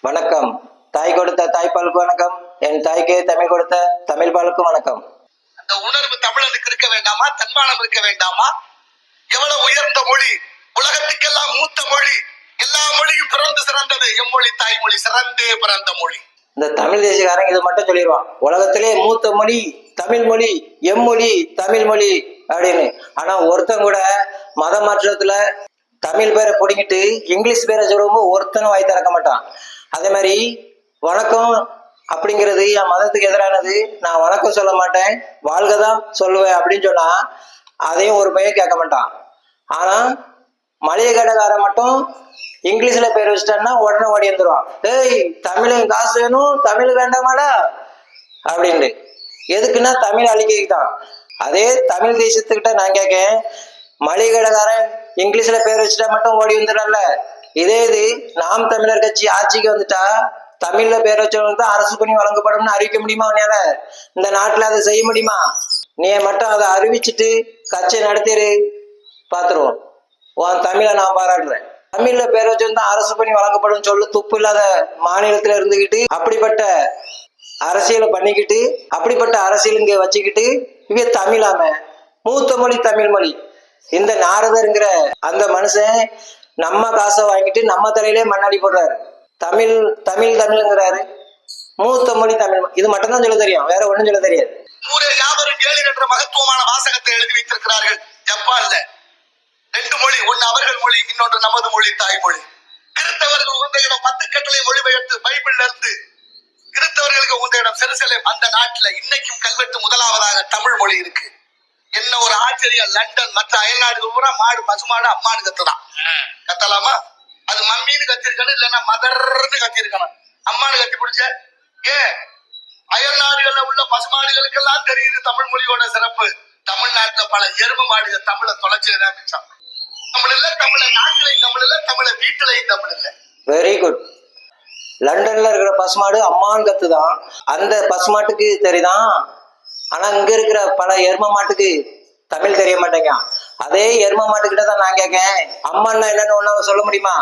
வணக்கம். தாய் கொடுத்த தாய்ப்பாலுக்கு வணக்கம். என் தாய்க்கு தமிழ் கொடுத்த தமிழ் பாலுக்கு வணக்கம். அந்த உணர்வு தமிழனுக்கு இருக்க வேண்டாமா? தன்மானம் இருக்க வேண்டாமா? எவ்வளவு உயர்ந்த மொழி, உலகத்துக்கெல்லாம் மூத்த மொழி, எல்லா மொழியும் பிறந்து சிறந்தது எம்மொழி தாய்மொழி, சிறந்தே பிறந்த மொழி. இந்த தமிழ் தேசியக்காரங்க இது மட்டும் சொல்லிடுவான், உலகத்திலே மூத்த மொழி தமிழ் மொழி, எம்மொழி தமிழ் மொழி அப்படின்னு. ஆனா ஒருத்தன் கூட மத மாற்றத்துல தமிழ் பேரை பிடிங்கிட்டு இங்கிலீஷ் பேரை சொல்லும்போது ஒருத்தனும் வாய் திறக்க மாட்டான். அதே மாதிரி வணக்கம் அப்படிங்கிறது என் மதத்துக்கு எதிரானது, நான் வணக்கம் சொல்ல மாட்டேன், வாழ்கதான் சொல்லுவேன் அப்படின்னு சொன்னா அதையும் ஒரு பையன் கேட்க மாட்டான். ஆனா மளிகை கடைக்காரன் மட்டும் இங்கிலீஷ்ல பேர் வச்சிட்டான்னா உடனே ஓடி வந்துடுவான். டேய், தமிழன் காசு வேணும், தமிழ் வேண்டாமாடா அப்படின்ட்டு. எதுக்குன்னா தமிழ் அழிக்கிறதுக்கு தான். அதே தமிழ் தேசத்துக்கிட்ட நான் கேட்கேன், மளிகை கடைக்காரன் இங்கிலீஷ்ல பேர் வச்சுட்டா மட்டும் ஓடி வந்துடல. இதே இது நாம் தமிழர் கட்சி ஆட்சிக்கு வந்துட்டா தமிழ்ல பேர் வச்சவங்களுக்கு தான் அரசு பணி வழங்கப்படும்னு அறிவிக்க முடியுமா? உன்னால இந்த நாட்டுல அதை செய்ய முடியுமா? நீ மட்டும் அதை அறிவிச்சுட்டு கட்சியை நடத்திரு, பாத்துருவோம். உன் தமிழை நான் பாராட்டுறேன். தமிழ்ல பேர் வச்சிருந்தா அரசு பணி வழங்கப்படும் சொல்லு துப்பு இல்லாத மாநிலத்துல இருந்துகிட்டு அப்படிப்பட்ட அரசியலை பண்ணிக்கிட்டு அப்படிப்பட்ட அரசியல் இங்க வச்சுக்கிட்டு இவ தமிழாம மூத்த மொழி தமிழ் மொழி. இந்த நாரதருங்கிற அந்த மனுஷன் நம்ம காசை வாங்கிட்டு நம்ம தலையிலே மண்ணாடி போடுறாரு. தமிழ் தமிழ் தமிழ்ங்கிறாரு, மூத்த மொழி தமிழ். இது மட்டும் தான் சொல்ல தெரியும், வேற ஒண்ணும் சொல்ல தெரியாது. யாவரும் ஏழு என்ற மகத்துவமான வாசகத்தை எழுதி வைத்திருக்கிறார்கள் ஜப்பான்ல. ரெண்டு மொழி, ஒன்னு அவர்கள் மொழி, இன்னொன்று நமது மொழி தாய்மொழி. கிறிஸ்தவர்கள் உந்த இடம் 10 கட்டளை மொழிபெயர்த்து பைபிள்ல இருந்து கிறிஸ்தவர்களுக்கு உந்த இடம் செருசலேம். அந்த நாட்டுல இன்னைக்கும் கல்வெட்டு முதலாவதாக தமிழ் மொழி இருக்கு. என்ன ஒரு ஆச்சரியம்! லண்டன் மற்ற அயல்நாடுகள் பூரா மாடு பசுமாடு அம்மானு கத்துதான். கத்தலாமா? அது மம்மின்னு கத்திருக்கணும், இல்லைன்னா மதர்ன்னு கத்திருக்கணும். அம்மானு கத்தி பிடிச்ச ஏன்? அயல் நாடுகள்ல உள்ள பசுமாடுகளுக்கெல்லாம் தெரியுது தமிழ் மொழியோட சிறப்பு. தமிழ்நாட்டுல பல எரும மாடுகள் தமிழை தொலைச்சதுதான் மிச்சம். தமிழ் இல்ல, தமிழ நாட்டிலையும் தமிழ் இல்ல, தமிழ வீட்டிலையும் தமிழ் இல்ல. Very good. லண்டன்ல இருக்கிற பசுமாடு அம்மான்னு கத்துதான், அந்த பசுமாட்டுக்கு தெரியுதான். ஆனா இங்க இருக்கிற பல எரும மாட்டுக்கு தமிழ் தெரிய மாட்டேங்க. அதே எரும மாட்டுக்கிட்ட தான் நான் கேட்கேன், அம்மான்னா என்னன்னு ஒன்னு சொல்ல முடியுமா?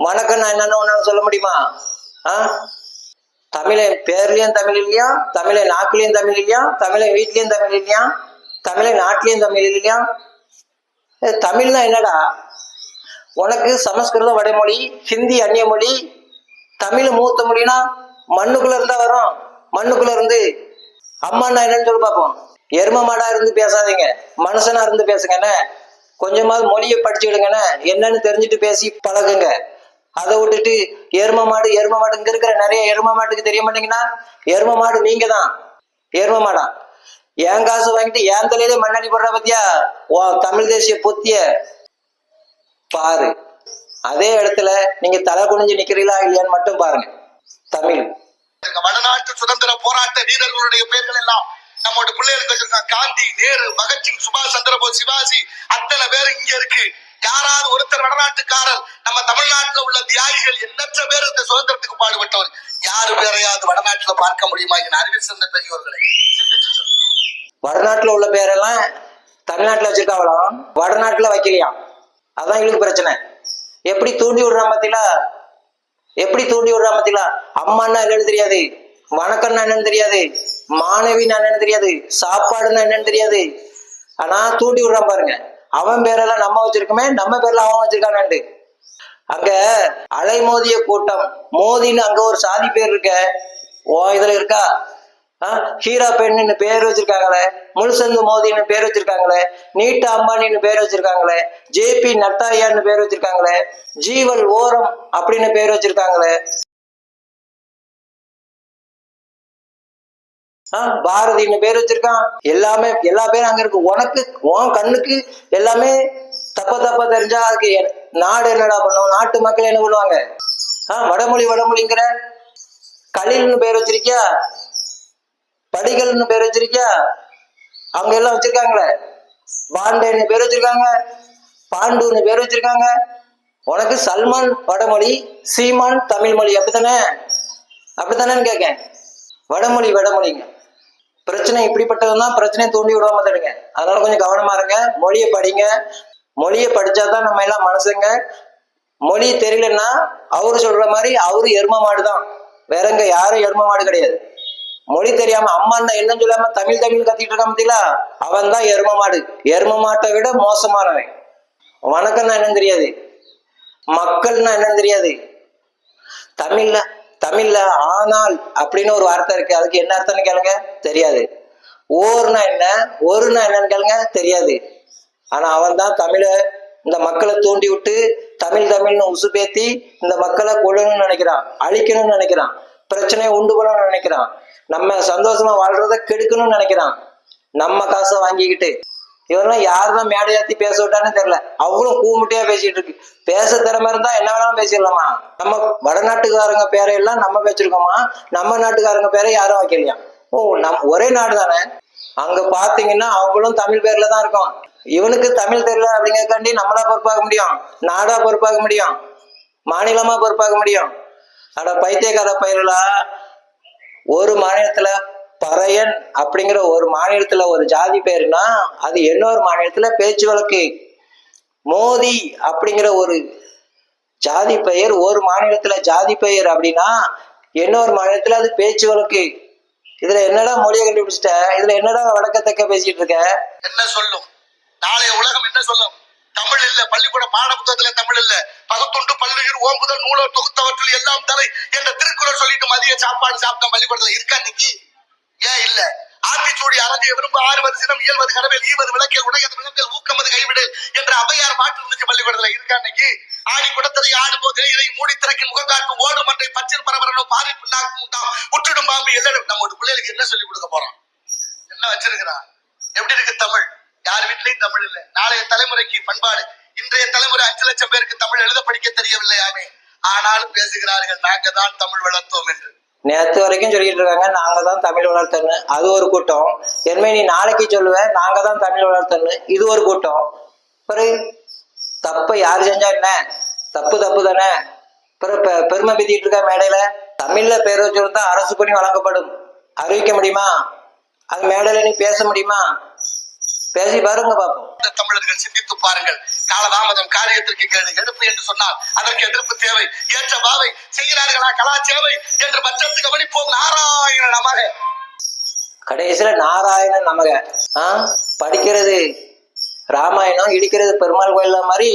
வணக்கம்னா என்னன்னு ஒன்னு சொல்ல முடியுமா? தமிழை பேர்லயும் தமிழ் இல்லையா, தமிழை நாக்குலயும் தமிழ் இல்லையா, தமிழை வீட்லயும் தமிழ் இல்லையா, தமிழை நாட்டிலயும் தமிழ் இல்லையா? தமிழ்னா என்னடா? உனக்கு சமஸ்கிருதம் வடமொழி, ஹிந்தி அந்நிய மொழி, தமிழ் மூத்த மொழினா மண்ணுக்குள்ள இருந்தா வரும். மண்ணுக்குள்ள இருந்து அம்மான்னா என்னன்னு சொல்லி பார்ப்போம். எரும மாடா இருந்து பேசாதீங்க, மனுஷனா இருந்து பேசுங்கண்ணே. கொஞ்சமாவது மொழியை படிச்சுடுங்கண்ணே, என்னன்னு தெரிஞ்சுட்டு பேசி பழகுங்க. அதை விட்டுட்டு எரும மாடு எரும மாடு, இங்க இருக்கிற நிறைய எரும மாட்டுக்கு தெரிய மாட்டீங்கன்னா எரும மாடு நீங்க தான். எரும மாடா என் காசு வாங்கிட்டு என் தலையிலே மண்ணாடி போடுற பத்தியா தமிழ் தேசிய பொத்திய பாரு. அதே இடத்துல நீங்க தலை குனிஞ்சு நிக்கிறீங்களா இல்லையான்னு மட்டும் பாருங்க. தமிழ் வடநாட்டு சுதந்திர போராட்ட வீரர்களுடைய பெயர்கள் எல்லாம் நம்மளோட பிள்ளைகளுக்கு வச்சிருக்காங்க. காந்தி, நேரு, பகத்சிங், சுபாஷ் சந்திரபோஸ், சிவாஜி, அத்தனை பேர் இங்க இருக்கு. யாராவது ஒருத்தர் வடநாட்டுக்காரர், நம்ம தமிழ்நாட்டுல உள்ள தியாகிகள் எண்ணற்ற பேர் இந்த சுதந்திரத்துக்கு பாடுபட்டவர், யாரு பேரையாவது வடநாட்டுல பார்க்க முடியுமா? என் அறிவில் சிறந்த பெரியவர்களை வடநாட்டுல உள்ள பேரெல்லாம் தமிழ்நாட்டுல வச்சிருக்காங்களாம், வடநாட்டுல வைக்கலையாம். அதான் எங்களுக்கு பிரச்சனை. எப்படி தூண்டி விடுறான் பாத்தீங்களா? எப்படி தூண்டி விடுறான் பாத்தீங்களா? அம்மான்னா என்னன்னு தெரியாது, வணக்கம்னா என்னன்னு தெரியாது, மாணவின்னா என்னன்னு தெரியாது, சாப்பாடுன்னா என்னன்னு தெரியாது. ஆனா தூண்டி விடுறான் பாருங்க. அவன் பேரெல்லாம் நம்ம வச்சிருக்கோமே, நம்ம பேர்ல அவன் வச்சிருக்கானு. அங்க அலைமோதிய கூட்டம், மோதின்னு அங்க ஒரு சாதி பேர் இருக்க, ஓ இதுல இருக்கா? ஹீரா பெண்ணுன்னு பேர் வச்சிருக்காங்களே, முழுசந்து மோதின்னு பேர் வச்சிருக்காங்களே, நீட்டா அம்பானின்னு பேர் வச்சிருக்காங்களே, ஜேபி நட்டாயான்னு பேர் வச்சிருக்காங்களே, ஜீவல் ஓரம் அப்படின்னு பேர் வச்சிருக்காங்களே, பாரதின்னு பேர் வச்சிருக்கான். எல்லாமே எல்லா பேரும் அங்க இருக்கு. உனக்கு உன் கண்ணுக்கு எல்லாமே தப்பா தெரிஞ்சா அதுக்கு நாடு என்னடா பண்ணும்? நாட்டு மக்கள் என்ன பண்ணுவாங்க? வடமொழி வடமொழிங்கிற கலில்னு பேர் வச்சிருக்கியா, படிகள்னு பேர் வச்சிருக்கியா, அவங்க எல்லாம் வச்சிருக்காங்களே, பாண்டேன்னு பேர் வச்சிருக்காங்க, பாண்டுன்னு பேர் வச்சிருக்காங்க. உனக்கு சல்மான் வடமொழி, சீமான் தமிழ் மொழி, அப்படித்தானே? அப்படித்தானேன்னு கேட்கேன். வடமொழி வடமொழிங்க பிரச்சனை இப்படிப்பட்டதுதான். பிரச்சனையை தூண்டி விடாம தடுங்க. அதனால கொஞ்சம் கவனமா இருங்க. மொழியை படிங்க. மொழியை படிச்சாதான் நம்ம எல்லாம் மனுஷங்க. மொழி தெரியலன்னா அவரு சொல்ற மாதிரி அவரு எரும மாடுதான், வேற எங்க யாரும் எரும மாடு கிடையாது. மொழி தெரியாம அம்மா என்னன்னு சொல்லாம தமிழ் தமிழ் கத்திட்டு இருக்கான் பத்தியில, அவன் தான் எரும மாடு. எரும மாட்டை விட மோசமானவன். வணக்கம்னா என்னன்னு தெரியாது, மக்கள்னா என்னன்னு தெரியாது. தமிழ்ல ஆனால் அப்படின்னு ஒரு வார்த்தை இருக்கு, அதுக்கு என்ன அர்த்தம்னு கேளுங்க, தெரியாது. ஓர்னா என்ன, ஒருனா என்னன்னு கேளுங்க, தெரியாது. ஆனா அவன் தான் தமிழ இந்த மக்களை தூண்டி விட்டு தமிழ்னு உசுப்பேத்தி இந்த மக்களை கொள்ளணும்னு நினைக்கிறான், அழிக்கணும்னு நினைக்கிறான், பிரச்சனையை உண்டு பண்ணணும்னு நினைக்கிறான், நம்ம சந்தோஷமா வாழ்றத கெடுக்கணும்னு நினைக்கிறான், நம்ம காசை வாங்கிக்கிட்டு. இவரெல்லாம் யாருதான் மேடையாத்தி பேச விட்டான்னு தெரியல, அவ்வளவு கூமுட்டையா பேசிட்டு இருக்கு. பேச திறமை இருந்தா என்ன வேணாலும் பேசிடலாமா. நம்ம வடநாட்டுக்காரங்க பேரையெல்லாம் நம்ம வச்சிருக்கோமா, நம்ம நாட்டுக்காரங்க பேரை யாரும் வைக்கலையா. ஓ, ஒரே நாடு தானே. அங்க பாத்தீங்கன்னா அவங்களும் தமிழ் பேர்ல தான் இருக்கும். இவனுக்கு தமிழ் தெரியல அப்படிங்கறக்காண்டி நம்மளா பொறுப்பாக முடியும், நாடா பொறுப்பாக முடியும், மாநிலமா பொறுப்பாக முடியும். அட பைத்தியக்கார பயிர்களா, ஒரு மாநிலத்துல பறையன் அப்படிங்கிற ஒரு மாநிலத்துல ஒரு ஜாதி பெயர்னா அது இன்னொரு மாநிலத்துல பேச்சு வழக்கு. மோதி அப்படிங்கிற ஒரு ஜாதி பெயர் ஒரு மாநிலத்துல ஜாதி பெயர் அப்படின்னா இன்னொரு மாநிலத்துல அது பேச்சு வழக்கு. இதுல என்னடா மொழியை கண்டுபிடிச்சிட்ட, இதுல என்னடா வடக்கத்தக்க பேசிட்டு இருக்க. என்ன சொல்லும் நாளைய உலகம், என்ன சொல்லும்? தமிழ் இல்ல, பள்ளிக்கூட பாட புத்தகத்துல தமிழ் இல்ல, பகத்துண்டு பல்லுயிர் ஓம்புதல் நூலோ தொகுத்தவற்றில் எல்லாம் தலை என்ற திருக்குறள் சொல்லிட்டு மதிய சாப்பாடு சாப்பிட்ட பள்ளிக்கூடத்துல இருக்கா இன்னைக்கு? ஏன் இல்ல? ஆத்திச்சூடி அறஞ்சிய விரும்ப 6 வருஷம் இயல்வது கடவில் ஈவது விளக்கில் உடையது விளக்கல் ஊக்கமது கைவிடு என்ற அவையார் பாட்டு இருந்துச்சு பள்ளிக்கூடத்துல, இருக்கா இன்னைக்கு? ஆடி குடத்தலை ஆடும்போது இதை மூடி திறக்கும் முகக்காட்டும் ஓடு மன்றை பச்சில் பரபரனும் பாரி பின்னாக்கும் உண்டாம் உற்றிடும் பாம்பு எல்லாரும். நம்ம பிள்ளைகளுக்கு என்ன சொல்லி கொடுக்க போறோம்? என்ன வச்சிருக்கிறான்? எப்படி இருக்கு தமிழ்? யார் வீட்லயும் தமிழ் இல்ல. நாளைய தலைமுறைக்கு பண்பாடு. இன்றைய தலைமுறை 5 லட்சம் பேருக்கு தமிழ் எழுத படிக்க தெரியவில்லையாமே, ஆனாலும் பேசுகிறார்கள் நாங்க தான் தமிழ் வளர்த்தோம் என்று. நேற்று வரைக்கும் சொல்லிட்டு இருக்காங்க நாங்க தான் தமிழ் வளர்த்தோன்னு, அது ஒரு கூட்டம். என்ன நீ நாளைக்கு சொல்லுவ நாங்க தான் தமிழ் வளர்த்தோன்னு, இது ஒரு கூட்டம். பிறகு தப்ப யாரு செஞ்சா என்ன, தப்பு தானே. பிறகு பெருமை பேத்திட்டு இருக்க மேடையில தமிழ்ல பேர் வச்சிருந்தா அரசு பணி வழங்கப்படும் அறிவிக்க முடியுமா? அது மேடையில நீ பேச முடியுமா? பேசி பாருங்க பாப்போம். தமிழர்கள் சிந்தித்து பாருங்கள். காலதாமதம் காரியத்திற்கு கேடு, எடுப்பு என்று சொன்னால் அதற்கு எதிர்ப்பு தேவை, ஏற்ற பாவை செய்கிறார்களா கலாச்சேவை என்று பட்சத்து கவனிப்போம். நாராயண நமக. கடைசியில நாராயண நமக. படிக்கிறது ராமாயணம், இடிக்கிறது பெருமாள் கோயில மாதிரி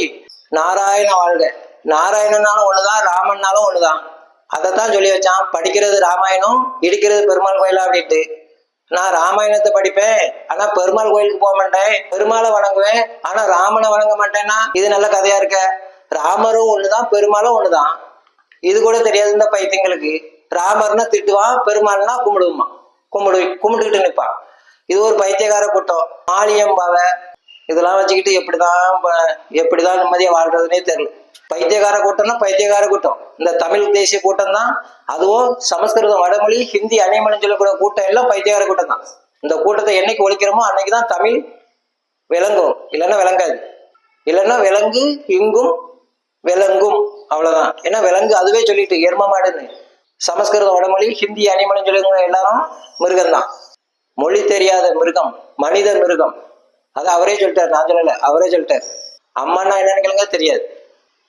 நாராயண வாழ்க. நாராயணனாலும் ஒண்ணுதான், ராமன்னாலும் ஒண்ணுதான். அதைத்தான் சொல்லி வச்சான், படிக்கிறது ராமாயணம் இடிக்கிறது பெருமாள் கோயிலா அப்படின்ட்டு. நான் ராமாயணத்தை படிப்பேன் ஆனா பெருமாள் கோயிலுக்கு போக மாட்டேன், பெருமாளை வணங்குவேன் ஆனா ராமனை வணங்க மாட்டேன்னா இது நல்ல கதையா இருக்க. ராமரும் ஒண்ணுதான் பெருமாளும் ஒண்ணுதான், இது கூட தெரியாது இந்த பைத்தியங்களுக்கு. ராமர்னா திட்டுவான், பெருமாள்னா கும்பிடுவான், கும்பிட்டுக்கிட்டு நிற்பான். இது ஒரு பைத்தியக்கார கூட்டம். மாலியம்பாவ இதெல்லாம் வச்சுக்கிட்டு எப்படிதான் நிம்மதியா வாழ்றதுன்னே தெரியல. பைத்தியக்கார கூட்டம்னா பைத்தியக்கார கூட்டம். இந்த தமிழ் தேசிய கூட்டம் தான், அதுவும் சமஸ்கிருதம் வடமொழி ஹிந்தி அனைமொழின்னு சொல்லக்கூடிய கூட்டம் எல்லாம் பைத்தியக்கார கூட்டம் தான். இந்த கூட்டத்தை என்னைக்கு ஒழிக்கிறோமோ அன்னைக்குதான் தமிழ் விளங்கும், இல்லைன்னா விளங்காது. இல்லைன்னா விலங்கு இங்கும் விலங்கும், அவ்வளவுதான். ஏன்னா விலங்கு அதுவே சொல்லிட்டு எரும மாடுன்னு. சமஸ்கிருதம் வடமொழி ஹிந்தி அனைமொழின்னு சொல்லி எல்லாரும் மிருகம்தான். மொழி தெரியாத மிருகம், மனித மிருகம். அது அவரே சொல்லிட்டார், நான் சொல்லல, அவரே சொல்லிட்டார். அம்மானா என்னன்னு கேளுங்க, தெரியாது.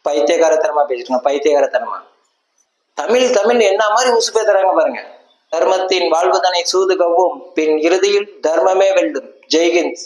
பைத்தியகாரத்தனமா பேசிட்டு பைத்தியகாரத்தனமா. தமிழ் என்ன மாதிரி உசுப்பே தராங்க பாருங்க. தர்மத்தின் வாழ்வுதனை சூது கவ்வும் பின் இறுதியில் தர்மமே வெல்லும். ஜெய்ஹிந்த்.